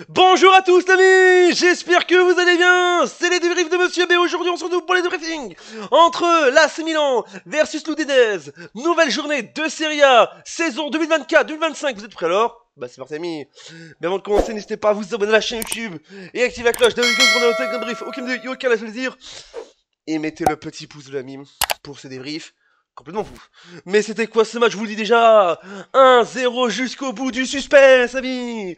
Bonjour à tous amis, j'espère que vous allez bien. C'est les débriefs de Monsieur B. Aujourd'hui on se retrouve pour les débriefings entre l'AC Milan versus l'Udinese. Nouvelle journée de Serie A, saison 2024-2025. Vous êtes prêts alors? Bah c'est parti amis. Mais avant de commencer, n'hésitez pas à vous abonner à la chaîne YouTube et activer la cloche d'abord pour ne aucun débrief, aucun plaisir. Et mettez le petit pouce de la mime pour ce débrief. Complètement fou. Mais c'était quoi ce match, je vous le dis déjà? 1-0 jusqu'au bout du suspense, amis.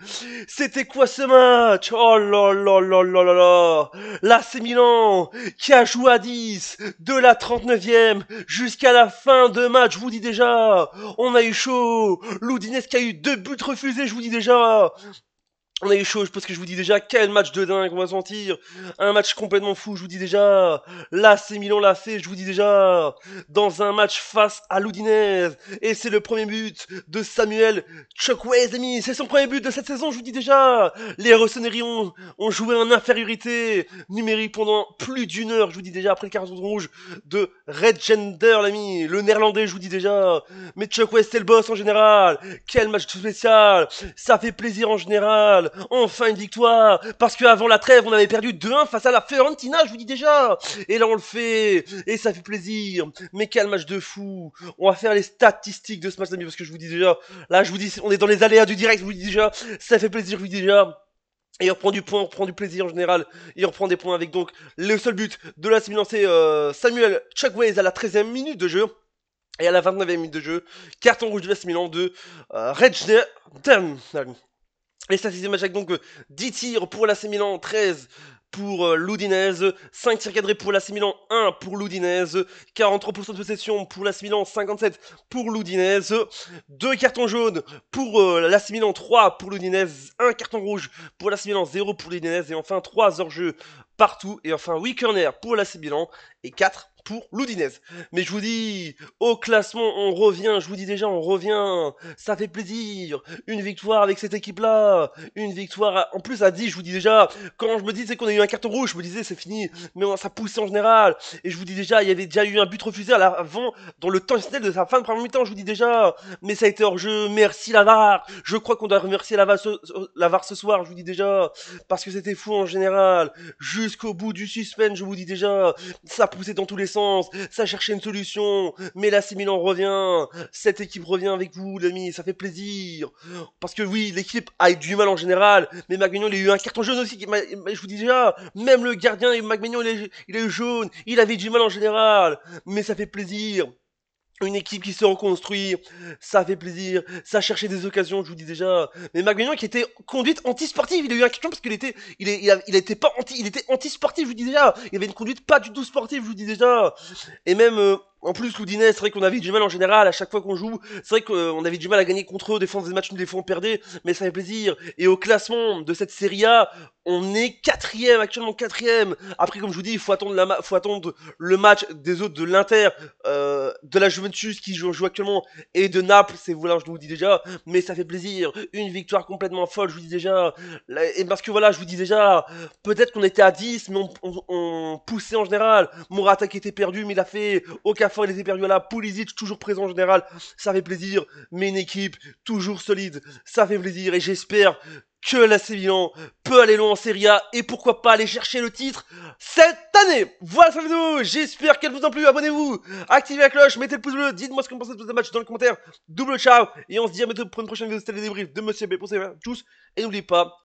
C'était quoi ce match? Oh là là là là là là. L'AC Milan qui a joué à 10 de la 39e jusqu'à la fin de match, je vous dis déjà. On a eu chaud. L'Udinese qui a eu 2 buts refusés, je vous dis déjà. On a eu chaud, parce que je vous dis déjà, quel match de dingue, on va se mentir. Un match complètement fou, je vous dis déjà. Là, c'est Milan l'a fait, je vous dis déjà. Dans un match face à l'Udinese. Et c'est le premier but de Samuel Chukwueze, amis. C'est son premier but de cette saison, je vous dis déjà. Les Rossoneri ont joué en infériorité numérique pendant plus d'une heure, je vous dis déjà, après le carton rouge de Red Gender, l'ami. Le néerlandais, je vous dis déjà. Mais Chukwueze, c'est le boss en général. Quel match spécial. Ça fait plaisir en général. Enfin une victoire, parce qu'avant la trêve, on avait perdu 2-1 face à la Fiorentina, je vous dis déjà. Et là, on le fait, et ça fait plaisir. Mais quel match de fou. On va faire les statistiques de ce match, amis, parce que je vous dis déjà, là, je vous dis, on est dans les aléas du direct, je vous dis déjà, ça fait plaisir, je vous dis déjà. Et on reprend du point, on reprend du plaisir en général. Et on reprend des points avec donc le seul but de la Milan, c'est Samuel Chukwueze à la 13e minute de jeu. Et à la 29e minute de jeu, carton rouge de l'AC Milan de Rejner. Et ça, c'est match avec donc 10 tirs pour l'AC Milan, 13 pour l'Udinese, 5 tirs cadrés pour l'AC Milan, 1 pour l'Udinese, 43% de possession pour l'AC Milan, 57 pour l'Udinese, 2 cartons jaunes pour l'AC Milan, 3 pour l'Udinese, 1 carton rouge pour l'AC Milan, 0 pour l'Udinese, et enfin 3 hors-jeu partout, et enfin 8 corners pour l'AC Milan, et 4 pour l'Udinese. Mais je vous dis, au classement, on revient, je vous dis déjà, on revient, ça fait plaisir, une victoire avec cette équipe-là, une victoire en plus à 10, je vous dis déjà, quand je me disais qu'on a eu un carton rouge, je me disais c'est fini, mais ça poussait en général, et je vous dis déjà, il y avait déjà eu un but refusé avant, dans le temps additionnel de sa fin de première mi-temps, je vous dis déjà, mais ça a été hors jeu, merci la VAR, je crois qu'on doit remercier la VAR ce soir, je vous dis déjà, parce que c'était fou en général, jusqu'au bout du suspense, je vous dis déjà, ça poussait dans tous les sens, ça cherchait une solution, mais là c'est Milan revient, cette équipe revient avec vous, l'ami, ça fait plaisir, parce que oui, l'équipe a eu du mal en général, mais Maguignon il a eu un carton jaune aussi, je vous dis déjà, même le gardien Maguignon il a eu jaune, il avait du mal en général, mais ça fait plaisir. Une équipe qui se reconstruit, ça fait plaisir, ça cherchait des occasions, je vous dis déjà. Mais Maguignon qui était conduite anti-sportive, il a eu un question parce qu'il était, il était pas anti, il était anti-sportif, je vous dis déjà. Il avait une conduite pas du tout sportive, je vous dis déjà. Et même, en plus, l'Udinese, c'est vrai qu'on avait du mal en général à chaque fois qu'on joue. C'est vrai qu'on avait du mal à gagner contre eux. Des fois, on faisait des matchs, des fois, on perdait. Mais ça fait plaisir. Et au classement de cette Serie A, on est quatrième, actuellement quatrième. Après, comme je vous dis, il faut attendre, faut attendre le match des autres de l'Inter, de la Juventus qui joue actuellement et de Naples. C'est voilà, je vous dis déjà. Mais ça fait plaisir. Une victoire complètement folle, je vous dis déjà. Et parce que voilà, je vous dis déjà, peut-être qu'on était à 10, mais on poussait en général. Morata qui était perdu, mais il a fait Okafor, il était perdu à la Pulisic, toujours présent en général. Ça fait plaisir. Mais une équipe toujours solide, ça fait plaisir. Et j'espère que l'AC Milan peut aller loin en Serie A et pourquoi pas aller chercher le titre cette année. Voilà cette vidéo, j'espère qu'elle vous a plu, abonnez-vous, activez la cloche, mettez le pouce bleu, dites-moi ce que vous pensez de ce match dans les commentaires, double ciao, et on se dit à bientôt pour une prochaine vidéo, c'était les débriefs de Monsieur B, pour tous, et n'oubliez pas,